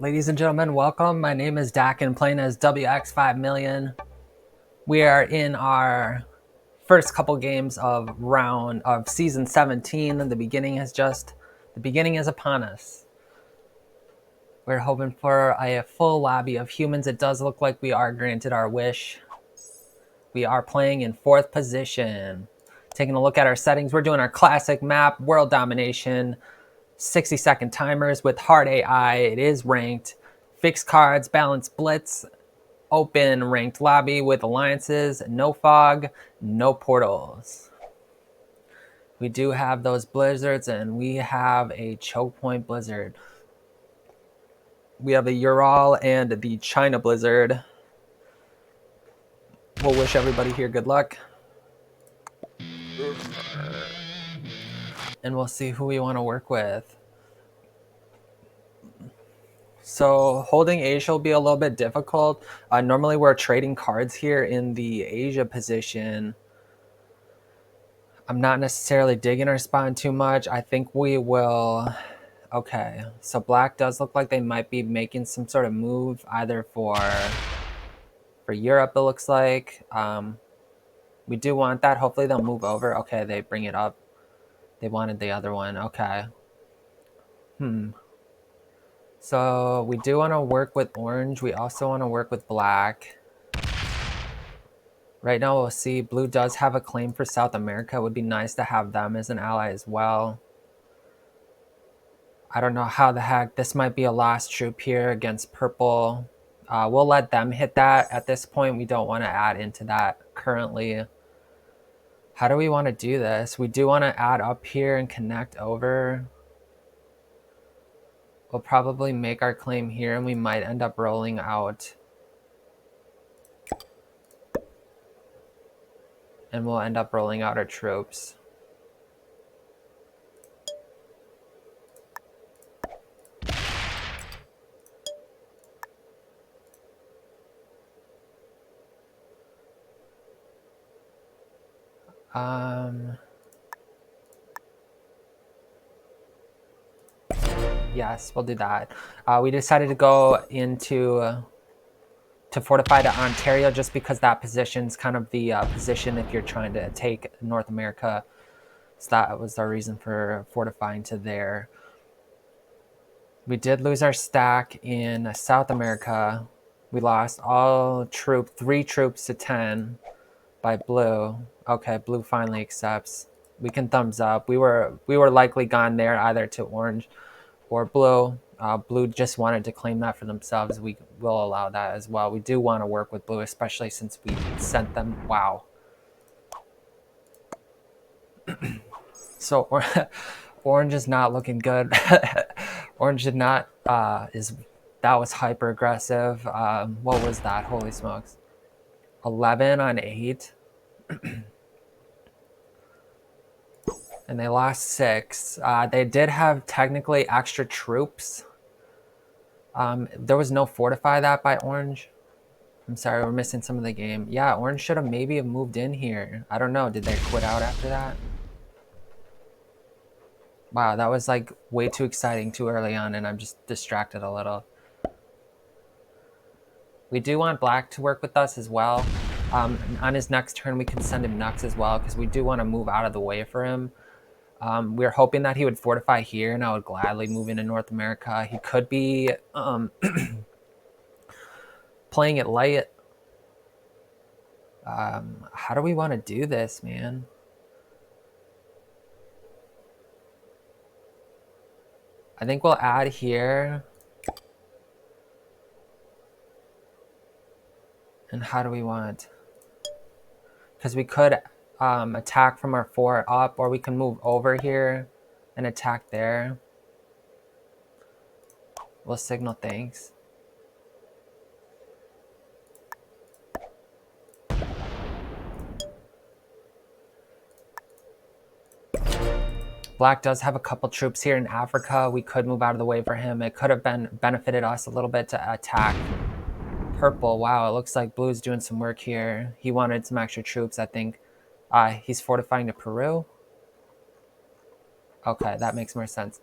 Ladies and gentlemen, welcome. My name is Dak and playing as WX5 million. We are in our first couple games of season 17, and the beginning is upon us. We're hoping for a full lobby of humans. It does look like we are granted our wish. We are playing in 4th position. Taking a look at our settings, we're doing our classic map, world domination, 60-second timers with hard AI. It is ranked. Fixed cards, balanced blitz, open ranked lobby with alliances, no fog, no portals. We do have those blizzards, and we have a choke point blizzard. We have the Ural and the China blizzard. We'll wish everybody here good luck. And we'll see who we want to work with. So holding Asia will be a little bit difficult. Normally we're trading cards here in the Asia position. I'm not necessarily digging our spawn too much. I think we will... Okay, so black does look like they might be making some sort of move either for Europe, it looks like. We do want that. Hopefully they'll move over. Okay, they bring it up. They wanted the other one. Okay. So we do want to work with orange. We also want to work with black. Right now we'll see blue does have a claim for South America. It would be nice to have them as an ally as well. I don't know how the heck. This might be a last troop here against purple. We'll let them hit that. At this point, we don't want to add into that currently. How do we want to do this? We do want to add up here and connect over. We'll probably make our claim here, and we might end up rolling out. And we'll end up rolling out our troops. Yes, we'll do that. We decided to go into to fortify to Ontario just because that position's kind of the position if you're trying to take North America. So that was our reason for fortifying to there. We did lose our stack in South America. We lost all 3 troops to 10 by blue. Okay, blue finally accepts. We can thumbs up. We were likely gone there either to orange or blue. Blue just wanted to claim that for themselves. We will allow that as well. We do want to work with blue, especially since we sent them. Wow. So orange is not looking good. Orange did not. That was hyper aggressive. What was that? Holy smokes! 11 on 8. And they lost 6. They did have technically extra troops. There was no fortify that by orange. I'm sorry, we're missing some of the game. Yeah, orange should have maybe moved in here. I don't know. Did they quit out after that? Wow, that was like way too exciting too early on, and I'm just distracted a little. We do want black to work with us as well. On his next turn, we can send him Nux as well because we do want to move out of the way for him. We were hoping that he would fortify here, and I would gladly move into North America. He could be playing it light. How do we want to do this, man? I think we'll add here. And how do we want? Because we could attack from our 4 up, or we can move over here and attack there. We'll signal thanks. Black does have a couple troops here in Africa. We could move out of the way for him. It could have benefited us a little bit to attack purple. Wow, it looks like blue's doing some work here. He wanted some extra troops, I think. He's fortifying to Peru. Okay, that makes more sense.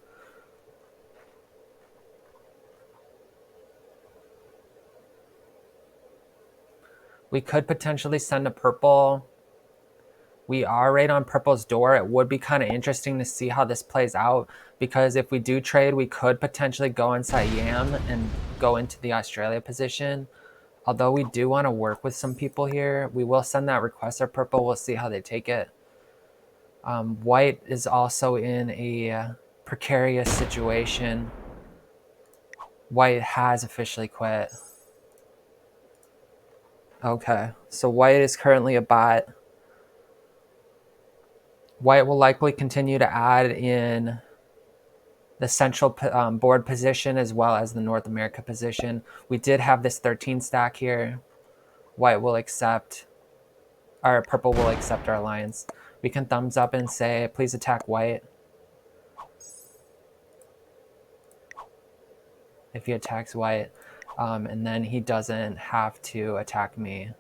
We could potentially send a purple. We are right on purple's door. It would be kind of interesting to see how this plays out, because if we do trade, we could potentially go inside Yam and go into the Australia position. Although we do want to work with some people here, we will send that request of purple. We'll see how they take it. White is also in a precarious situation. White has officially quit. Okay, so white is currently a bot. White will likely continue to add in the central board position as well as the North America position. We did have this 13 stack here. White will accept, or purple will accept our alliance. We can thumbs up and say, please attack white. If he attacks white, and then he doesn't have to attack me.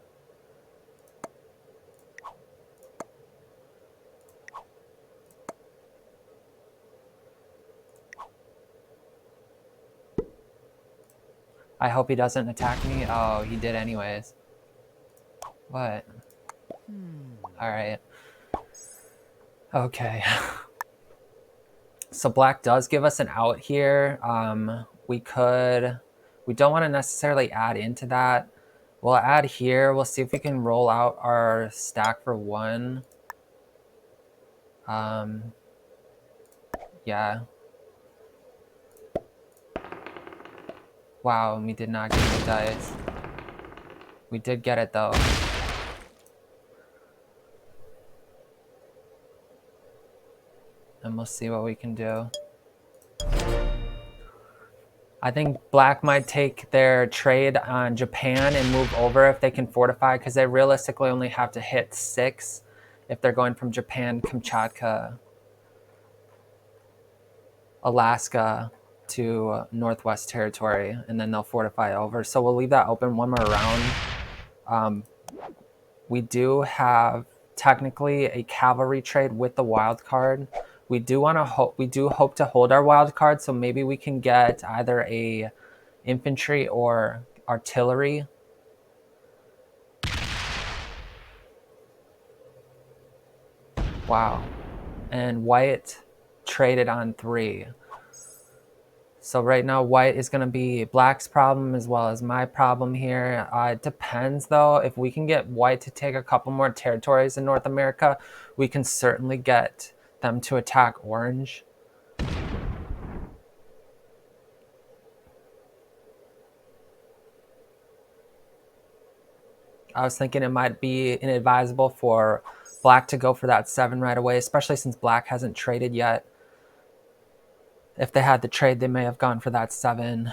I hope he doesn't attack me. Oh, he did anyways. What? All right. Okay. So black does give us an out here. We don't want to necessarily add into that. We'll add here. We'll see if we can roll out our stack for one. Yeah. Wow, we did not get the dice. We did get it though. And we'll see what we can do. I think black might take their trade on Japan and move over if they can fortify, because they realistically only have to hit 6 if they're going from Japan, Kamchatka, Alaska to Northwest Territory, and then they'll fortify over. So we'll leave that open one more round. We do have technically a cavalry trade with the wild card. We do hope to hold our wild card, so maybe we can get either a infantry or artillery. Wow. And white traded on 3. So right now white is going to be black's problem as well as my problem here. It depends though. If we can get white to take a couple more territories in North America, we can certainly get them to attack orange. I was thinking it might be inadvisable for black to go for that 7 right away, especially since black hasn't traded yet. If they had the trade, they may have gone for that 7.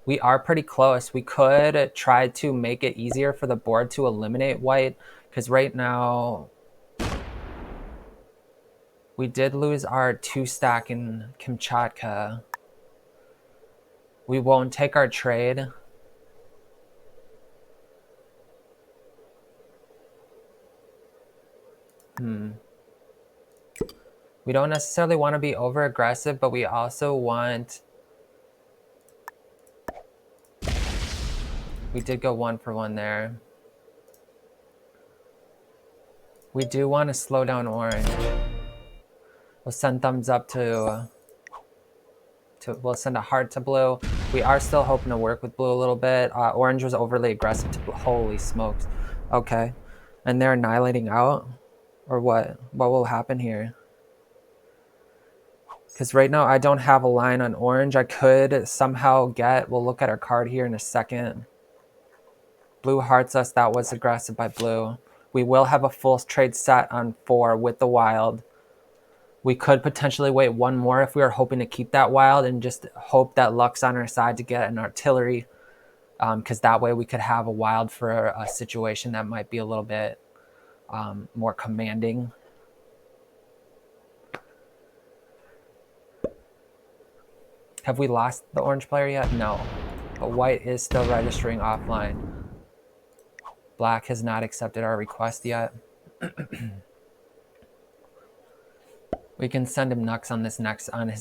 We are pretty close. We could try to make it easier for the board to eliminate white, because right now we did lose our 2 stack in Kamchatka. We won't take our trade. We don't necessarily want to be over aggressive, but we also want... We did go 1 for 1 there. We do want to slow down orange. We'll send thumbs up to we'll send a heart to blue. We are still hoping to work with blue a little bit. Orange was overly aggressive to blue. Holy smokes. Okay. And they're annihilating out? Or what? What will happen here? Because right now I don't have a line on orange. I could somehow get... We'll look at our card here in a second. Blue hearts us. That was aggressive by blue. We will have a full trade set on 4 with the wild. We could potentially wait 1 more if we were hoping to keep that wild and just hope that luck's on our side to get an artillery, because that way we could have a wild for a situation that might be a little bit more commanding. Have we lost the orange player yet? No. But white is still registering offline. Black has not accepted our request yet. We can send him Nux on his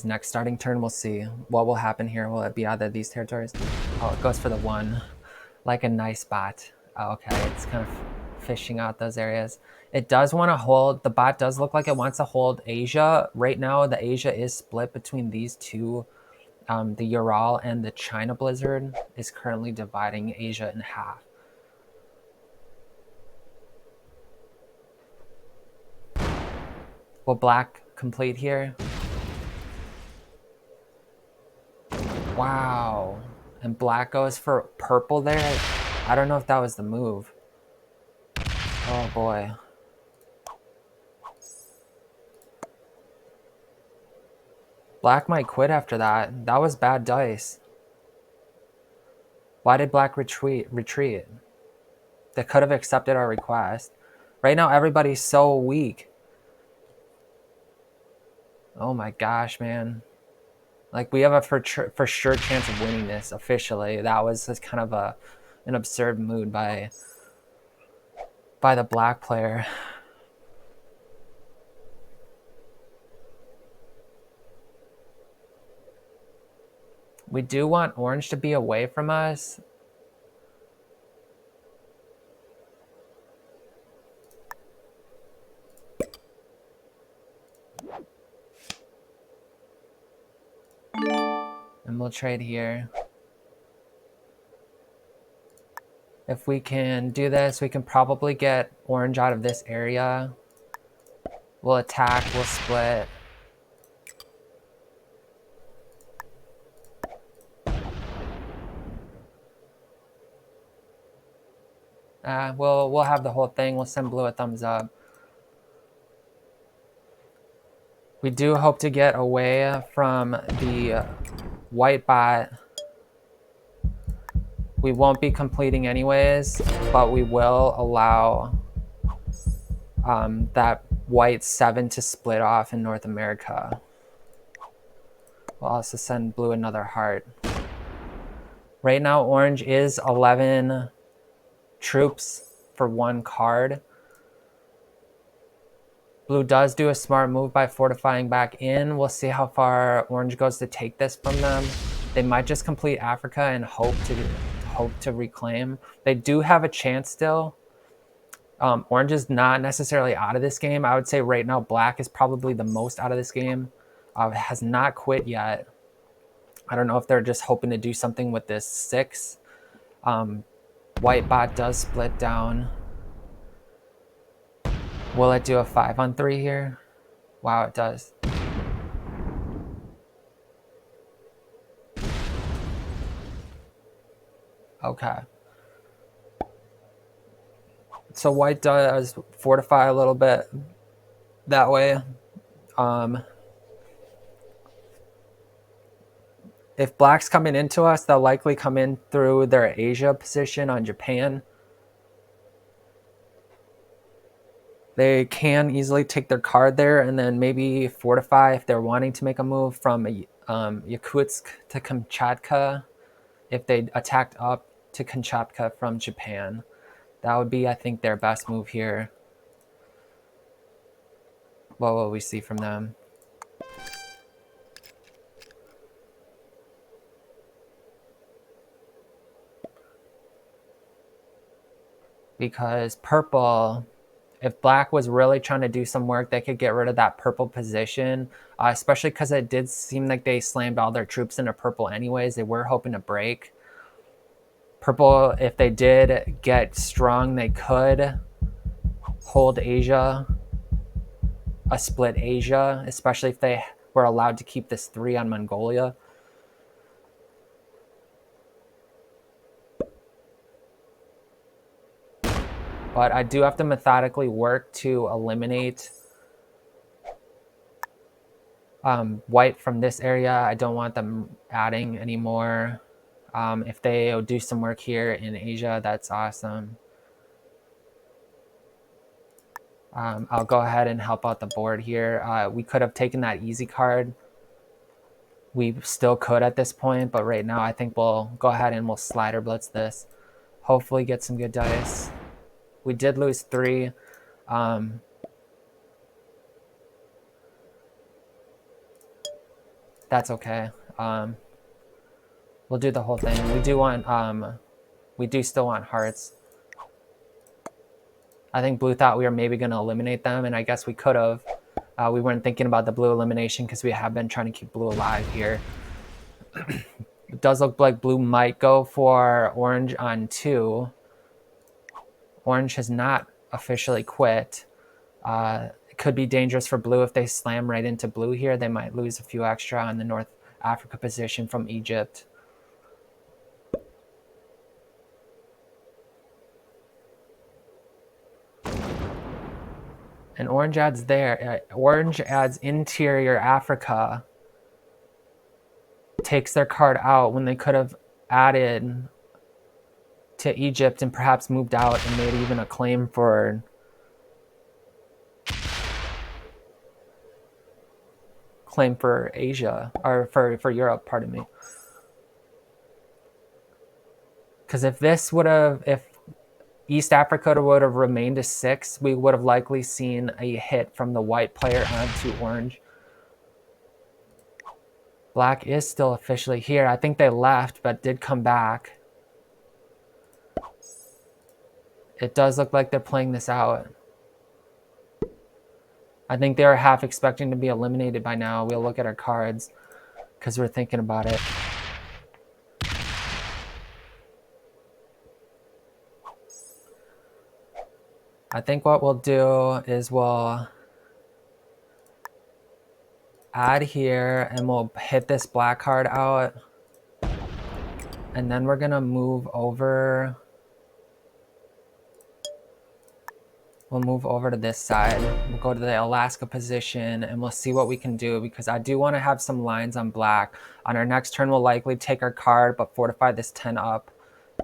next starting turn. We'll see what will happen here. Will it be either of these territories? Oh, it goes for the 1. like a nice bot. Oh, okay, it's kind of fishing out those areas. It does want to hold, the bot does look like it wants to hold Asia. Right now, the Asia is split between these two. The Ural and the China blizzard is currently dividing Asia in half. Will black complete here? Wow. And black goes for purple there? I don't know if that was the move. Oh boy. Black might quit after that. That was bad dice. Why did black retreat? They could have accepted our request. Right now, everybody's so weak. Oh my gosh, man. Like, we have a for sure chance of winning this officially. That was just kind of an absurd mood by the black player. We do want orange to be away from us. And we'll trade here. If we can do this, we can probably get orange out of this area. We'll attack, we'll split. We'll have the whole thing. We'll send blue a thumbs up. We do hope to get away from the white bot. We won't be completing anyways, but we will allow that white 7 to split off in North America. We'll also send blue another heart. Right now, orange is 11 troops for 1 card. Blue does do a smart move by fortifying back in. We'll see how far orange goes to take this from them. They might just complete Africa and hope to reclaim. They do have a chance still. Orange is not necessarily out of this game. I would say right now black is probably the most out of this game. Has not quit yet. I don't know if they're just hoping to do something with this 6. White bot does split down. Will it do a 5-on-3 here? Wow, it does. Okay. So white does fortify a little bit that way. If black's coming into us, they'll likely come in through their Asia position on Japan. They can easily take their card there and then maybe fortify if they're wanting to make a move from Yakutsk to Kamchatka. If they attacked up to Kamchatka from Japan, that would be, I think, their best move here. What will we see from them? Because purple, if black was really trying to do some work, they could get rid of that purple position, especially because it did seem like they slammed all their troops into purple anyways. They were hoping to break. Purple, if they did get strong, they could hold Asia, a split Asia, especially if they were allowed to keep this 3 on Mongolia. But I do have to methodically work to eliminate white from this area. I don't want them adding anymore. If they do some work here in Asia, that's awesome. I'll go ahead and help out the board here. We could have taken that easy card. We still could at this point, but right now I think we'll go ahead and we'll slider blitz this. Hopefully get some good dice. We did lose 3. That's okay. We'll do the whole thing. We do want We do still want hearts. I think blue thought we were maybe going to eliminate them, and I guess we could have. We weren't thinking about the blue elimination because we have been trying to keep blue alive here. It does look like blue might go for orange on 2. Orange has not officially quit. It could be dangerous for blue if they slam right into blue here. They might lose a few extra on the North Africa position from Egypt. And orange adds there. Orange adds interior Africa. Takes their card out when they could have added to Egypt and perhaps moved out and made even a claim for Asia, or for Europe, pardon me. Because if East Africa would have remained a 6, we would have likely seen a hit from the white player onto orange. Black is still officially here. I think they left, but did come back. It does look like they're playing this out. I think they were half expecting to be eliminated by now. We'll look at our cards because we're thinking about it. I think what we'll do is we'll add here and we'll hit this black card out. And then we're going to move over. We'll move over to this side. We'll go to the Alaska position and we'll see what we can do because I do want to have some lines on black. On our next turn, we'll likely take our card but fortify this 10 up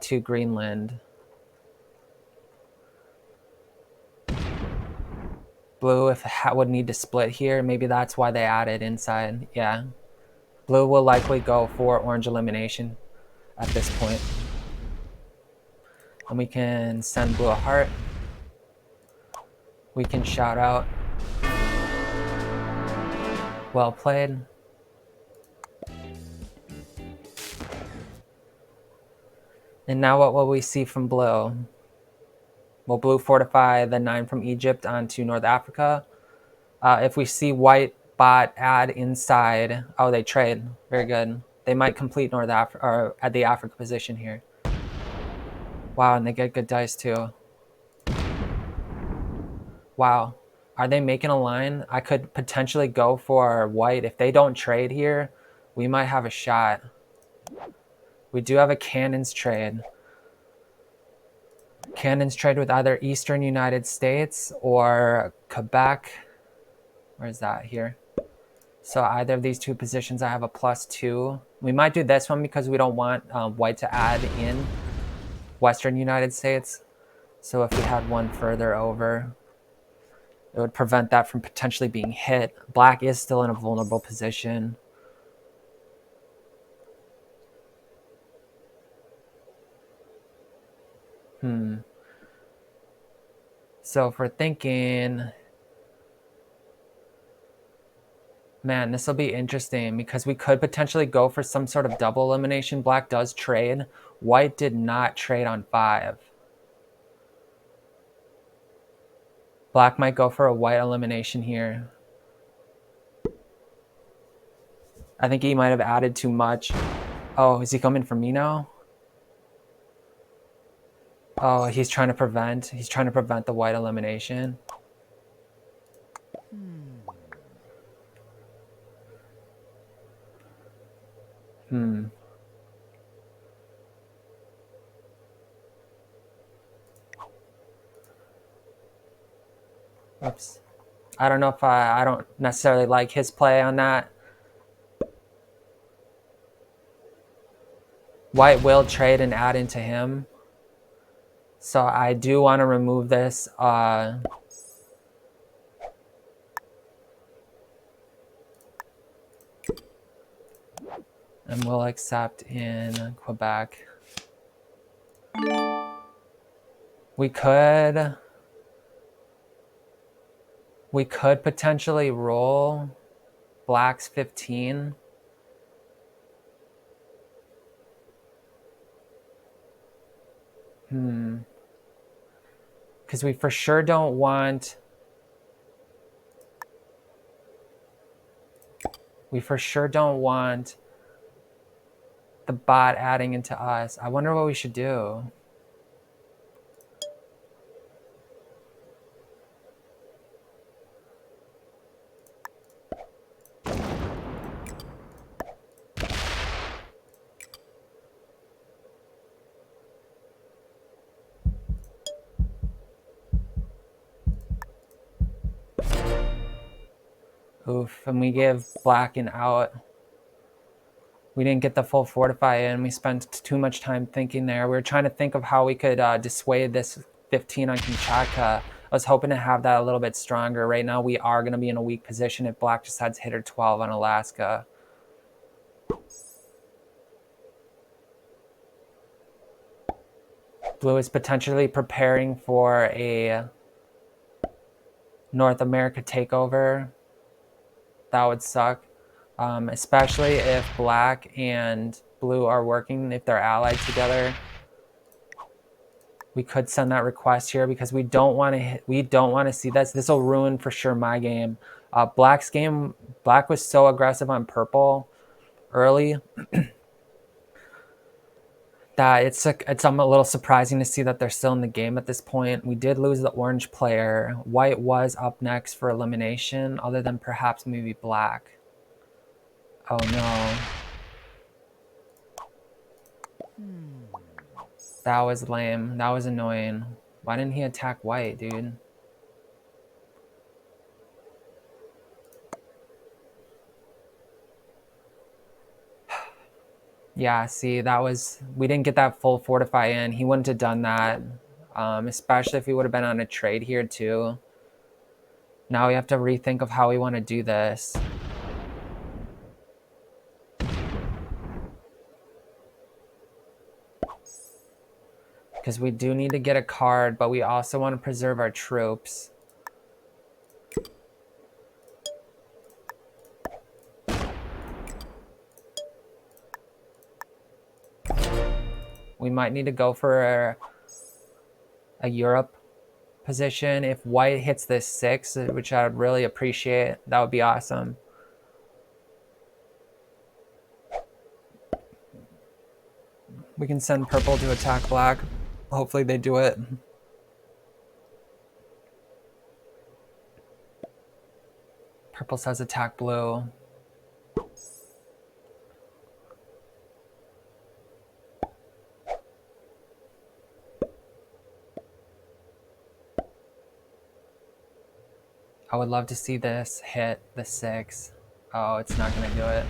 to Greenland. Blue would need to split here. Maybe that's why they added inside. Yeah. Blue will likely go for orange elimination at this point. And we can send blue a heart. We can shout out, well played. And now what will we see from blue? Will blue fortify the 9 from Egypt onto North Africa? If we see white bot add inside, oh, they trade. Very good. They might complete North Africa or at the Africa position here. Wow, and they get good dice too. Wow. Are they making a line? I could potentially go for white. If they don't trade here, we might have a shot. We do have a cannons trade. Cannons trade with either Eastern United States or Quebec. Where's that here? So either of these two positions, I have a +2. We might do this one because we don't want white to add in Western United States. So if we had one further over, it would prevent that from potentially being hit. Black is still in a vulnerable position. So if we're thinking, man, this will be interesting because we could potentially go for some sort of double elimination. Black does trade. White did not trade on 5. Black might go for a white elimination here. I think he might have added too much. Oh, is he coming for me now? Oh, he's trying to prevent the white elimination. Oops. I don't know if I don't necessarily like his play on that. White will trade and add into him. So I do want to remove this. And we'll accept in Quebec. We could potentially roll Black's 15. Because we for sure don't want... We for sure don't want the bot adding into us. I wonder what we should do. Oof, and we give black an out. We didn't get the full fortify in. We spent too much time thinking there. We were trying to think of how we could dissuade this 15 on Kamchatka. I was hoping to have that a little bit stronger. Right now, we are going to be in a weak position if black decides to hit her 12 on Alaska. Blue is potentially preparing for a North America takeover. That would suck. Especially if black and blue are working, if they're allied together. We could send that request here because we don't want to see this. This will ruin for sure my game. Black's game, black was so aggressive on purple early that it's a little surprising to see that they're still in the game at this point. We did lose the orange player. White was up next for elimination, other than perhaps maybe black. Oh no. That was lame. That was annoying. Why didn't he attack white, dude? Yeah, see, we didn't get that full fortify in. He wouldn't have done that, especially if he would have been on a trade here too. Now we have to rethink of how we want to do this. Because we do need to get a card, but we also want to preserve our troops. We might need to go for a Europe position. If white hits this 6, which I would really appreciate, that would be awesome. We can send purple to attack black. Hopefully they do it. Purple says attack blue. I would love to see this hit the 6. Oh, it's not going to do it.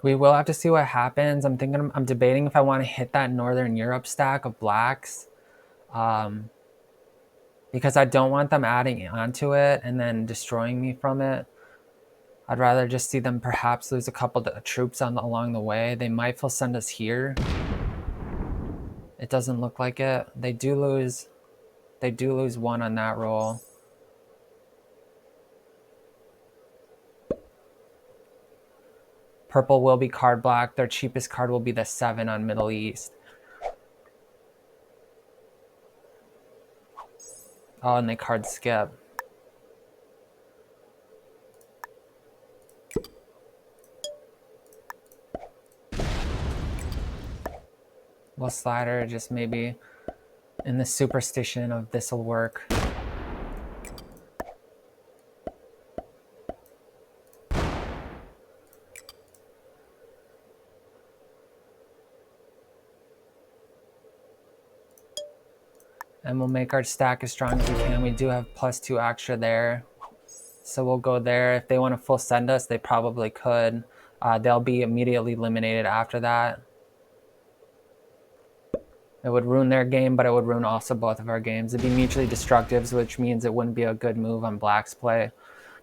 We will have to see what happens. I'm debating if I want to hit that Northern Europe stack of blacks. Because I don't want them adding onto it and then destroying me from it. I'd rather just see them perhaps lose a couple of troops along the way. They might full send us here. It doesn't look like it. They do lose 1 on that roll. Purple will be card black. Their cheapest card will be the 7 on Middle East. Oh, and they card skip. Well, slider just maybe in the superstition of this'll work. And we'll make our stack as strong as we can. We do have +2 extra there. So we'll go there. If they want to full send us, they probably could. They'll be immediately eliminated after that. It would ruin their game, but it would ruin also both of our games. It'd be mutually destructive, which means it wouldn't be a good move on black's play.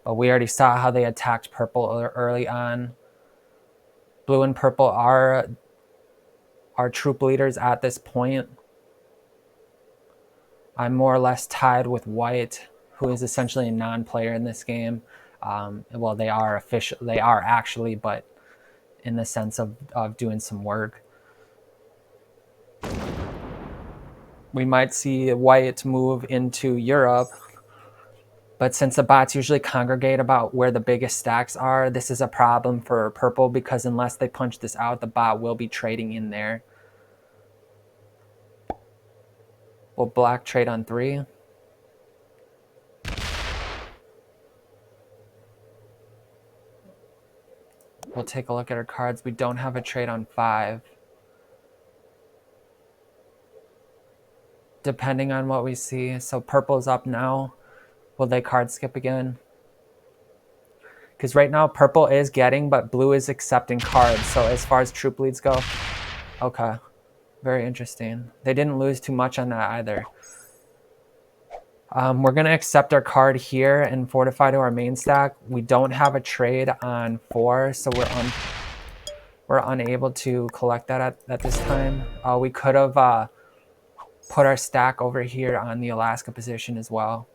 But we already saw how they attacked purple early on. Blue and purple are our troop leaders at this point. I'm more or less tied with white, who is essentially a non-player in this game. Well, they are actually, but in the sense of doing some work. We might see white move into Europe, but since the bots usually congregate about where the biggest stacks are, this is a problem for purple because unless they punch this out, the bot will be trading in there. Will black trade on 3? We'll take a look at our cards. We don't have a trade on 5. Depending on what we see. So purple's up now. Will they card skip again? Because right now purple is getting, but blue is accepting cards. So as far as troop leads go, okay. Very interesting. They didn't lose too much on that either. We're going to accept our card here and fortify to our main stack. We don't have a trade on 4, so we're unable to collect that at this time. We could have put our stack over here on the Alaska position as well.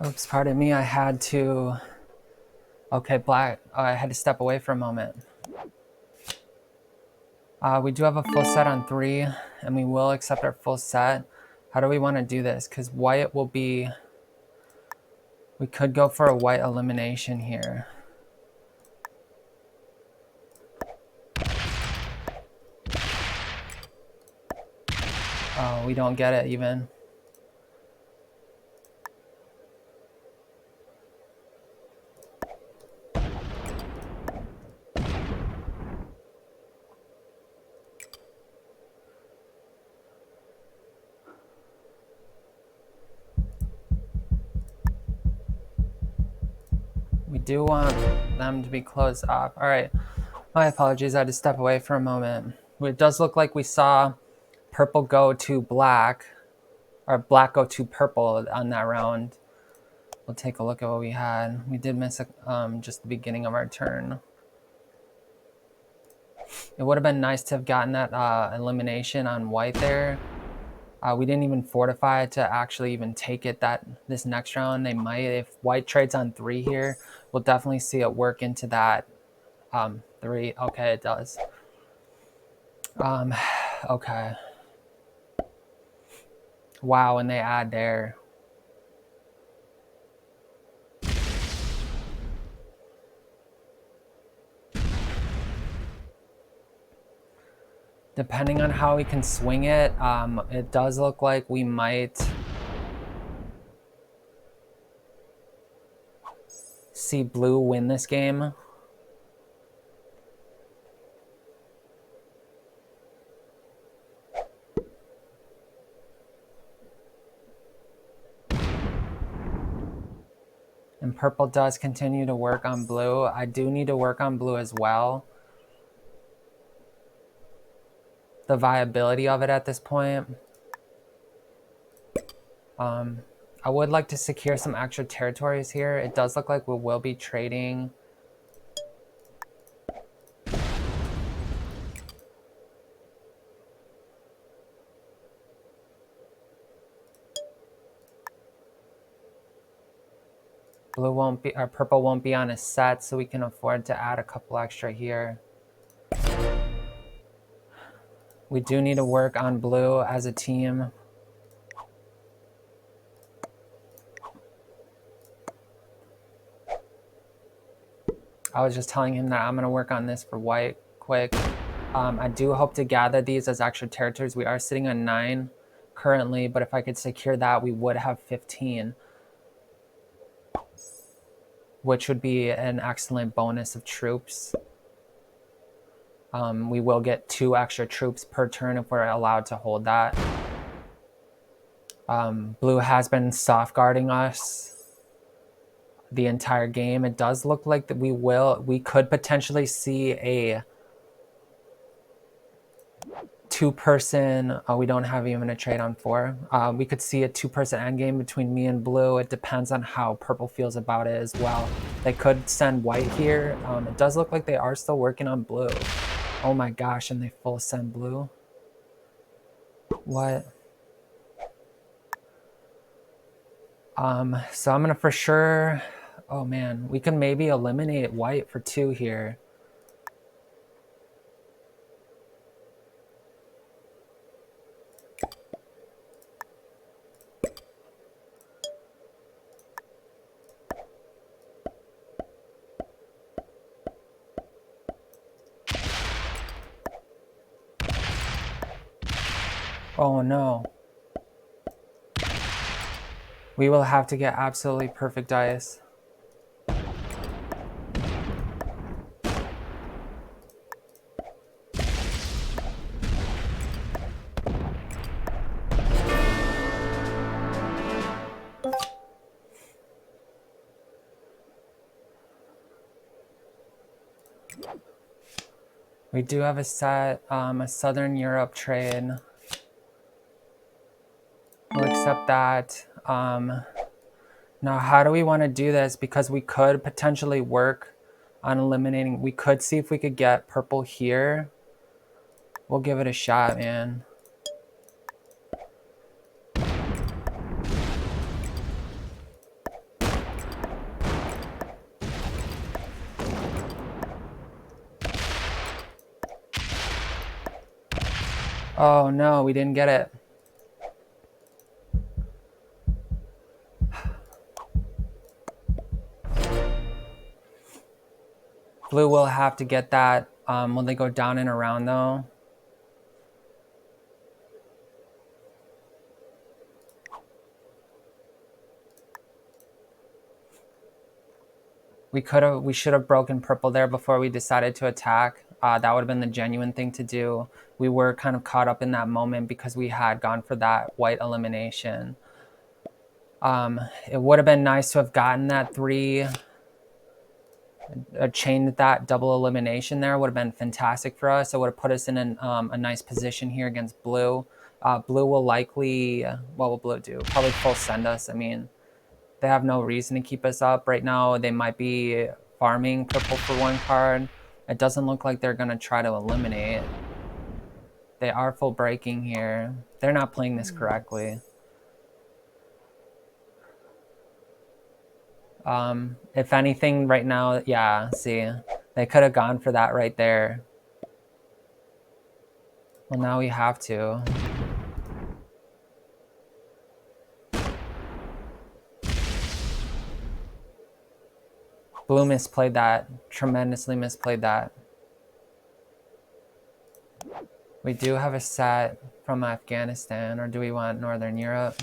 Oops, pardon me. I had to... Okay, black. I had to step away for a moment. We do have a full set on 3, and we will accept our full set. How do we want to do this? Because white will be... We could go for a white elimination here. Oh, we don't get it even. We do want them to be closed off. All right. My apologies. I had to step away for a moment. It does look like we saw purple go to black, or black go to purple on that round. We'll take a look at what we had. We did miss just the beginning of our turn. It would have been nice to have gotten that elimination on white there. We didn't even fortify it to actually even take it this next round. They might. If white trades on 3 here, we'll definitely see it work into that 3. Okay, it does. Okay. Wow, and they add there. Depending on how we can swing it, it does look like we might see blue win this game. And purple does continue to work on blue. I do need to work on blue as well. The viability of it at this point. I would like to secure some extra territories here. It does look like we will be trading. Blue won't be, or purple won't be on a set, so we can afford to add a couple extra here. We do need to work on blue as a team. I was just telling him that I'm going to work on this for white quick. I do hope to gather these as extra territories. We are sitting on 9 currently, but if I could secure that, we would have 15, which would be an excellent bonus of troops. We will get 2 extra troops per turn if we're allowed to hold that. Blue has been soft-guarding us the entire game. It does look like that we could potentially see a 2-person, we don't have even a trade on 4. We could see a 2-person endgame between me and blue. It depends on how purple feels about it as well. They could send white here. It does look like they are still working on blue. Oh my gosh, and they full send blue. What? So I'm gonna for sure, oh man, we can maybe eliminate white for 2 here. Oh no. We will have to get absolutely perfect dice. We do have a set, a Southern Europe trade. We'll accept that. Now, how do we want to do this? Because we could potentially work on eliminating. We could see if we could get purple here. We'll give it a shot, man. Oh no, we didn't get it. Blue will have to get that. Will they go down and around though? We should have broken purple there before we decided to attack. That would have been the genuine thing to do. We were kind of caught up in that moment because we had gone for that white elimination. It would have been nice to have gotten that 3, chained that double elimination there. Would have been fantastic for us. It would have put us in a nice position here against blue. Blue will likely, what will blue do? Probably full send us. I mean, they have no reason to keep us up right now. They might be farming purple for 1 card. It doesn't look like they're going to try to eliminate. They are full breaking here. They're not playing this correctly. If anything right now, yeah, see, they could have gone for that right there. Well, now we have to. Blue misplayed that, tremendously misplayed that. We do have a set from Afghanistan, or do we want Northern Europe?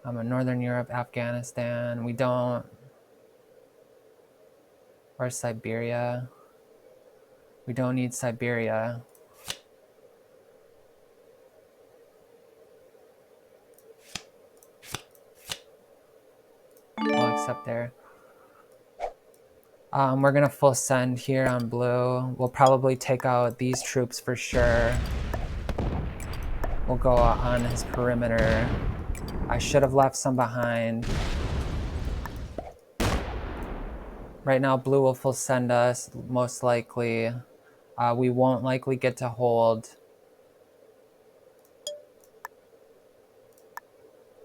Northern Europe, Afghanistan, we don't. Or Siberia. We don't need Siberia. We'll accept there. We're gonna full send here on blue. We'll probably take out these troops for sure. We'll go on his perimeter. I should have left some behind. Right now, blue will full send us, most likely. We won't likely get to hold.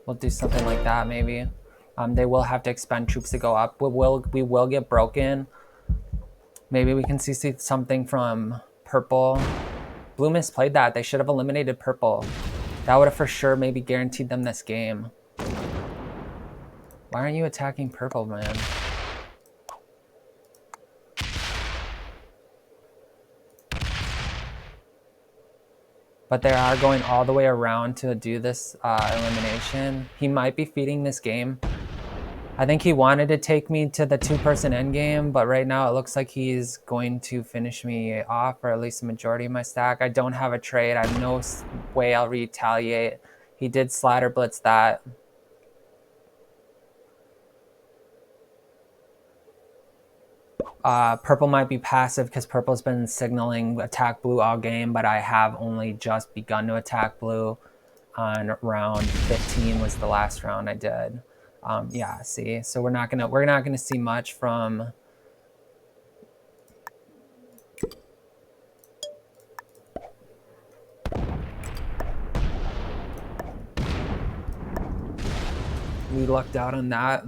We'll do something like that, maybe. They will have to expend troops to go up. We will get broken. Maybe we can see something from purple. Blue misplayed that. They should have eliminated purple. That would have for sure maybe guaranteed them this game. Why aren't you attacking purple, man? But they are going all the way around to do this elimination. He might be feeding this game. I think he wanted to take me to the 2-person endgame, but right now it looks like he's going to finish me off, or at least the majority of my stack. I don't have a trade. I have no way I'll retaliate. He did slider blitz that. Purple might be passive because purple's been signaling attack blue all game, but I have only just begun to attack blue on round 15 was the last round I did. Yeah, see, so we're not gonna see much from we lucked out on that.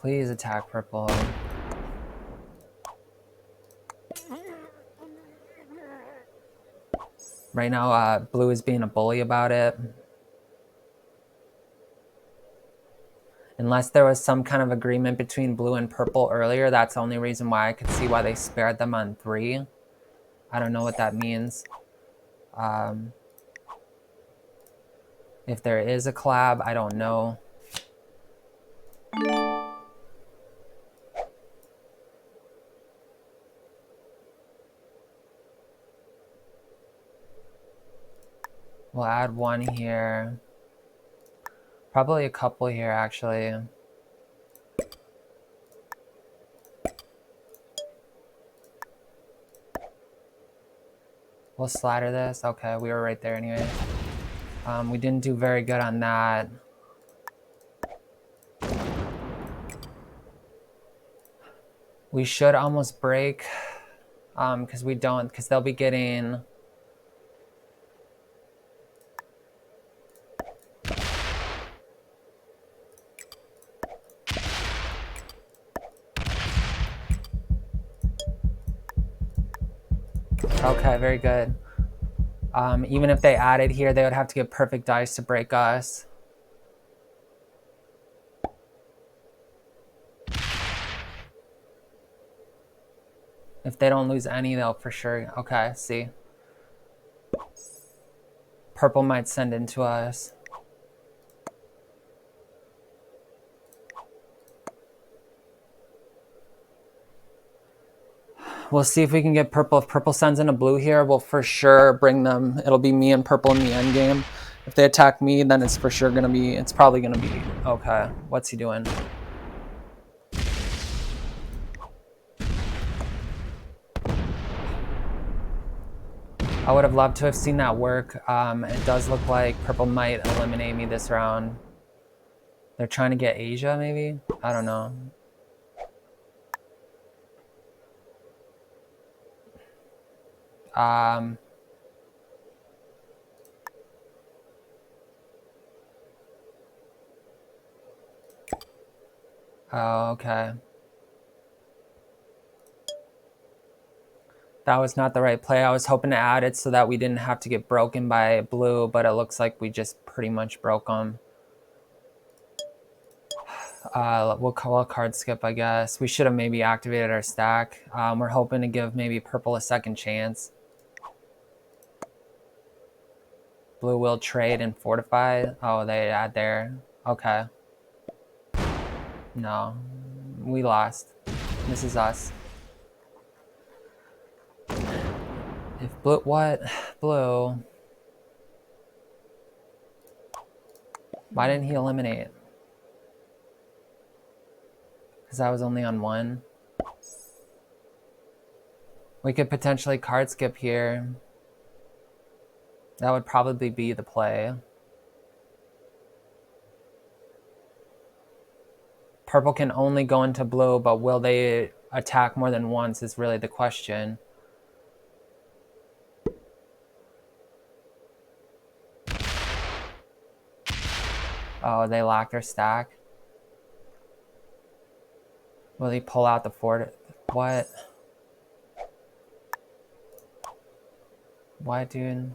Please attack purple. Right now, blue is being a bully about it. Unless there was some kind of agreement between blue and purple earlier, that's the only reason why I could see why they spared them on 3. I don't know what that means. If there is a collab, I don't know. We'll add 1 here. Probably a couple here, actually. We'll slider this. Okay, we were right there anyway. We didn't do very good on that. We should almost break, because we don't, because they'll be getting... Okay, very good. Even if they added here, they would have to get perfect dice to break us. If they don't lose any, they'll for sure. Okay, see. Purple might send into us. We'll see if we can get purple. If purple sends in a blue here, we'll for sure bring them. It'll be me and purple in the end game. If they attack me, then it's for sure gonna be, it's probably gonna be, okay, what's he doing? I would have loved to have seen that work. It does look like purple might eliminate me this round. They're trying to get Asia, maybe? I don't know. Oh, okay. That was not the right play. I was hoping to add it so that we didn't have to get broken by blue, but it looks like we just pretty much broke them. We'll call a card skip, I guess. We should have maybe activated our stack. We're hoping to give maybe purple a second chance. Blue will trade and fortify. Oh, they add there. Okay. No. We lost. This is us. If blue... What? Blue... Why didn't he eliminate? Because I was only on one. We could potentially card skip here. That would probably be the play. Purple can only go into blue, but will they attack more than once is really the question. Oh, they lock their stack. Will he pull out the fort? What? What, dude?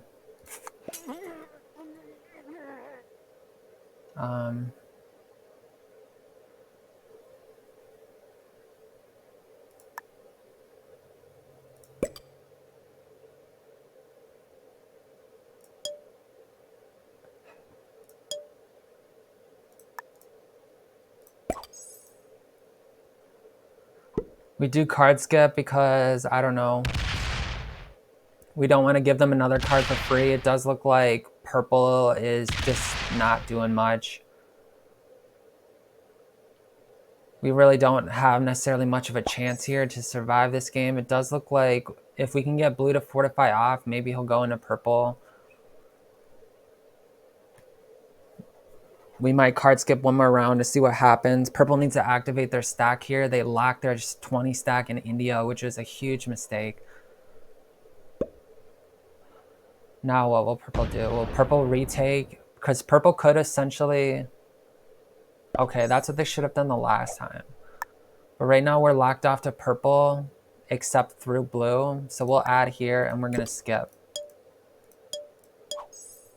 We do card skip because, I don't know, we don't want to give them another card for free. It does look like purple is just not doing much. We really don't have necessarily much of a chance here to survive this game. It does look like if we can get blue to fortify off, maybe he'll go into purple. We might card skip one more round to see what happens. Purple needs to activate their stack here. They locked their 20 stack in India, which is a huge mistake. Now what will purple do? Will purple retake? Because purple could essentially... Okay, that's what they should have done the last time. But right now we're locked off to purple, except through blue. So we'll add here and we're going to skip.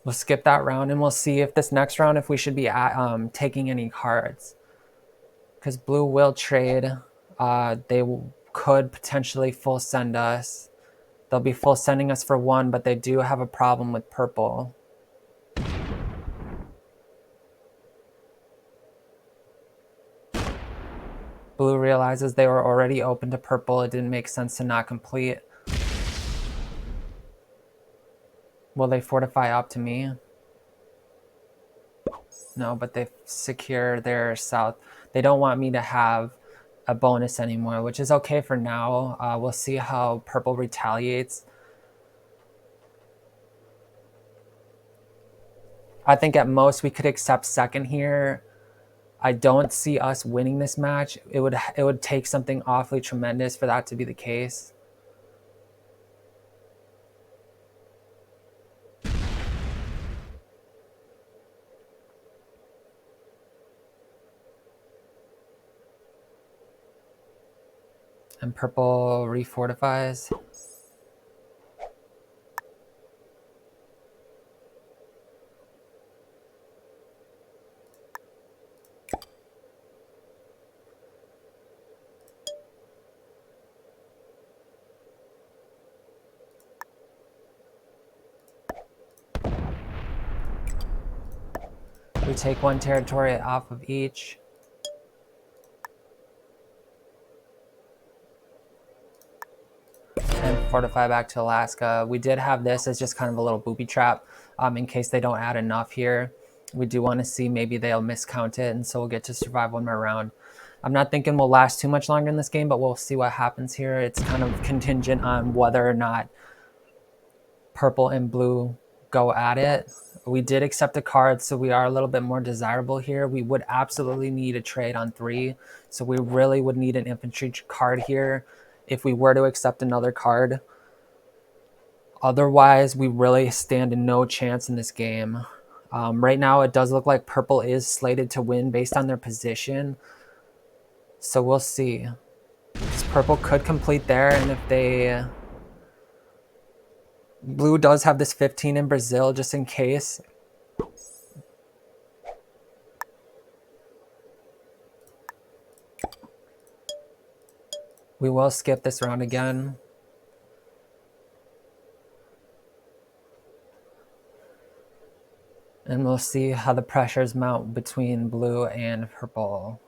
We'll skip that round and we'll see if this next round, if we should be taking any cards. Because blue will trade. They could potentially full send us. They'll be full sending us for one, but they do have a problem with purple. Blue realizes they were already open to purple. It didn't make sense to not complete. Will they fortify up to me? No, but they secure their south. They don't want me to have a bonus anymore, which is okay for now. We'll see how purple retaliates. I think at most we could accept second here. I don't see us winning this match. It would take something awfully tremendous for that to be the case. And purple refortifies. We take one territory off of each. And fortify back to Alaska. We did have this as just kind of a little booby trap in case they don't add enough here. We do want to see maybe they'll miscount it, and so we'll get to survive one more round. I'm not thinking we'll last too much longer in this game, but we'll see what happens here. It's kind of contingent on whether or not purple and blue go at it. We did accept a card, so we are a little bit more desirable here. We would absolutely need a trade on 3, so we really would need an infantry card here if we were to accept another card. Otherwise, we really stand in no chance in this game. Right now, it does look like purple is slated to win based on their position, so we'll see. This purple could complete there, and if they... Blue does have this 15 in Brazil, just in case. We will skip this round again. And we'll see how the pressures mount between blue and purple.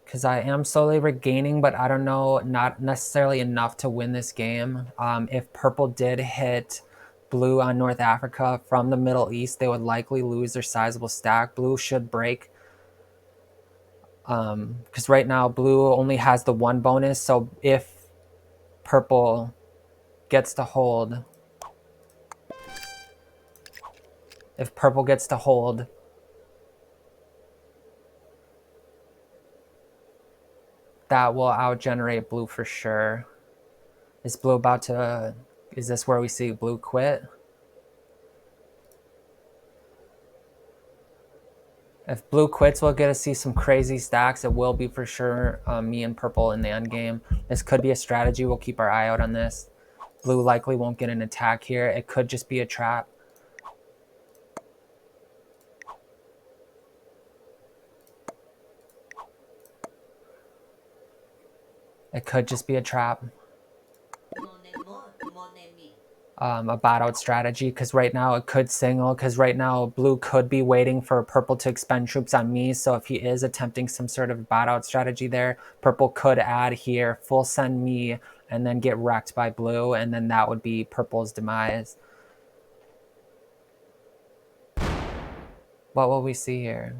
Because I am slowly regaining, but I don't know, not necessarily enough to win this game. If purple did hit blue on North Africa from the Middle East, they would likely lose their sizable stack. Blue should break. Because right now, blue only has the 1 bonus, so if purple gets to hold... If purple gets to hold, that will out-generate blue for sure. Is blue about to... Is this where we see blue quit? If blue quits, we'll get to see some crazy stacks. It will be for sure me and purple in the end game. This could be a strategy. We'll keep our eye out on this. Blue likely won't get an attack here. It could just be a trap. It could just be a trap. A bot-out strategy, because right now it could single, because right now blue could be waiting for purple to expend troops on me, so if he is attempting some sort of bot-out strategy there, purple could add here, full send me, and then get wrecked by blue, and then that would be purple's demise. What will we see here?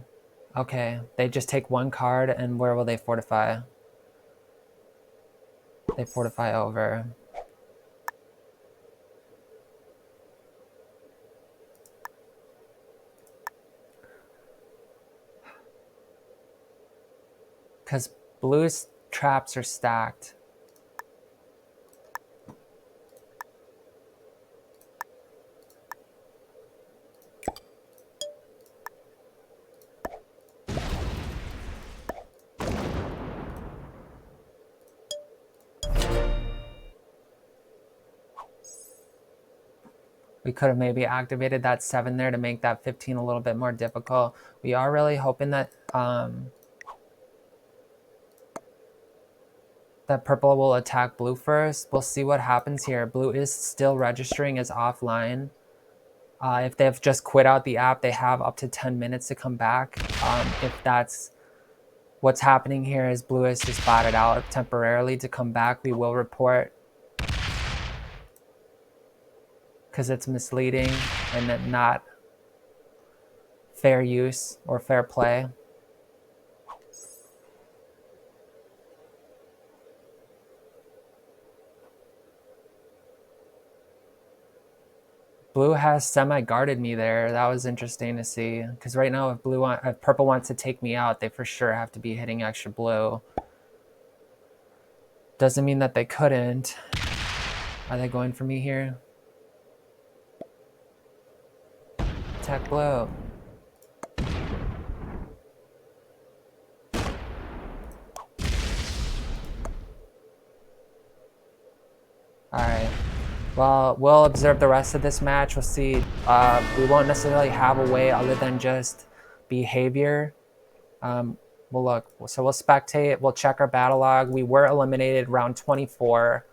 Okay, they just take 1 card, and where will they fortify? They fortify over. Because blue's traps are stacked. We could have maybe activated that 7 there to make that 15 a little bit more difficult. We are really hoping that that purple will attack blue first. We'll see what happens here. Blue is still registering as offline. If they've just quit out the app, they have up to 10 minutes to come back. If that's what's happening here, is blue is just botted out temporarily to come back, we will report. Because it's misleading and not fair use or fair play. Blue has semi-guarded me there. That was interesting to see. Because right now, if purple wants to take me out, they for sure have to be hitting extra blue. Doesn't mean that they couldn't. Are they going for me here? Attack blue. Alright. Well, we'll observe the rest of this match. We'll see. We won't necessarily have a way other than just behavior. We'll look. So we'll spectate. We'll check our battle log. We were eliminated round 24.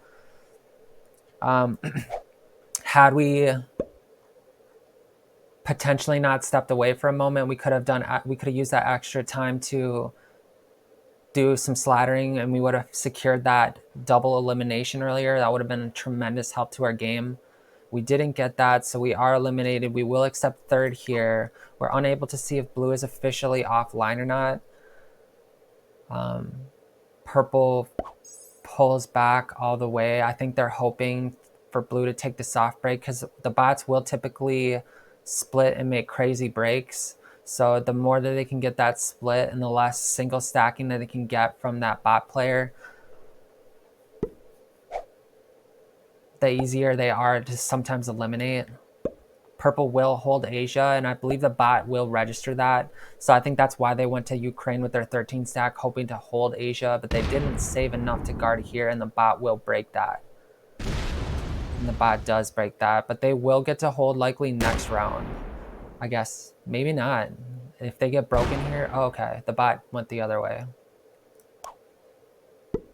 Had we potentially not stepped away for a moment, we could have used that extra time to do some slaughtering, and we would have secured that double elimination earlier. That would have been a tremendous help to our game. We didn't get that, so we are eliminated. We will accept 3rd here. We're unable to see if blue is officially offline or not. Purple pulls back all the way. I think they're hoping for blue to take the soft break, because the bots will typically split and make crazy breaks. So the more that they can get that split and the less single stacking that they can get from that bot player, the easier they are to sometimes eliminate. Purple will hold Asia, and I believe the bot will register that. So I think that's why they went to Ukraine with their 13 stack, hoping to hold Asia, but they didn't save enough to guard here, and the bot will break that. And the bot does break that, but they will get to hold likely next round. I guess, maybe not. If they get broken here, oh, okay, the bot went the other way.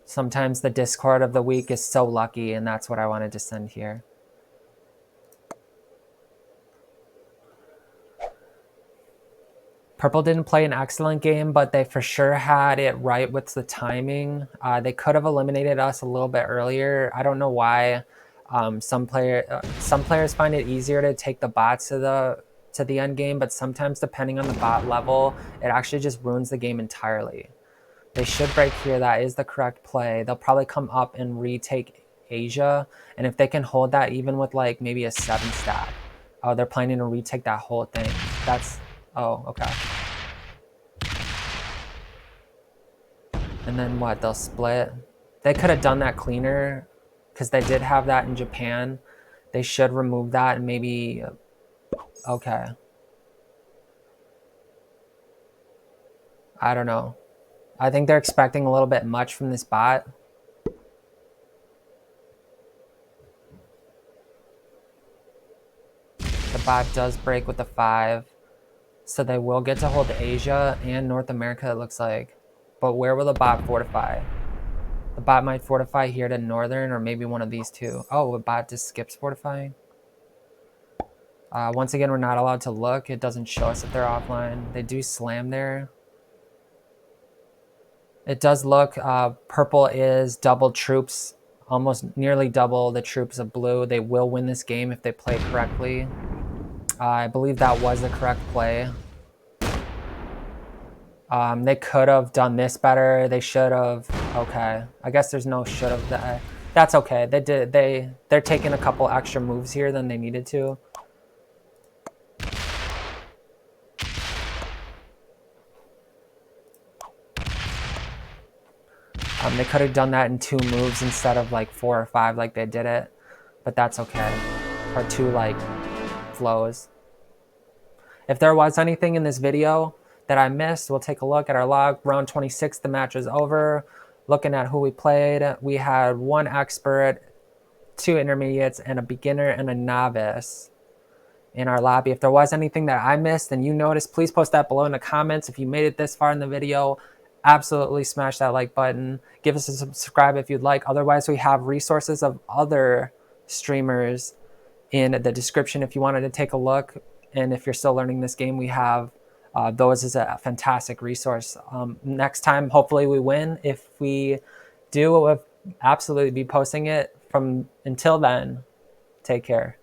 Sometimes the Discord of the week is so lucky, and that's what I wanted to send here. Purple didn't play an excellent game, but they for sure had it right with the timing. They could have eliminated us a little bit earlier. I don't know why. Some players find it easier to take the bots to the end game, but sometimes depending on the bot level, it actually just ruins the game entirely. They should break here. That is the correct play. They'll probably come up and retake Asia, and if they can hold that even with like maybe a 7 stack, oh, they're planning to retake that whole thing. That's, oh, okay. And then what, they'll split. They could have done that cleaner because they did have that in Japan. They should remove that and maybe, okay. I don't know. I think they're expecting a little bit much from this bot. The bot does break with the 5. So they will get to hold Asia and North America, it looks like. But where will the bot fortify? The bot might fortify here to Northern or maybe one of these two. Oh, the bot just skips fortifying. Once again, we're not allowed to look. It doesn't show us if they're offline. They do slam there. It does look, purple is double troops, almost nearly double the troops of blue. They will win this game if they play correctly. I believe that was the correct play. They could have done this better. They should have. Okay, I guess there's no should have. That's okay. They're taking a couple extra moves here than they needed to. They could have done that in 2 moves instead of like 4 or 5 like they did it, but that's okay. Or 2 like flows. If there was anything in this video that I missed, we'll take a look at our log. Round 26, the match is over. Looking at who we played, we had 1 expert, 2 intermediates, and a beginner and a novice in our lobby. If there was anything that I missed and you noticed, please post that below in the comments. If you made it this far in the video, absolutely smash that like button. Give us a subscribe if you'd like. Otherwise, we have resources of other streamers in the description if you wanted to take a look. And if you're still learning this game, we have those as a fantastic resource. Next time, hopefully we win. If we do, we'll absolutely be posting it. Until then, take care.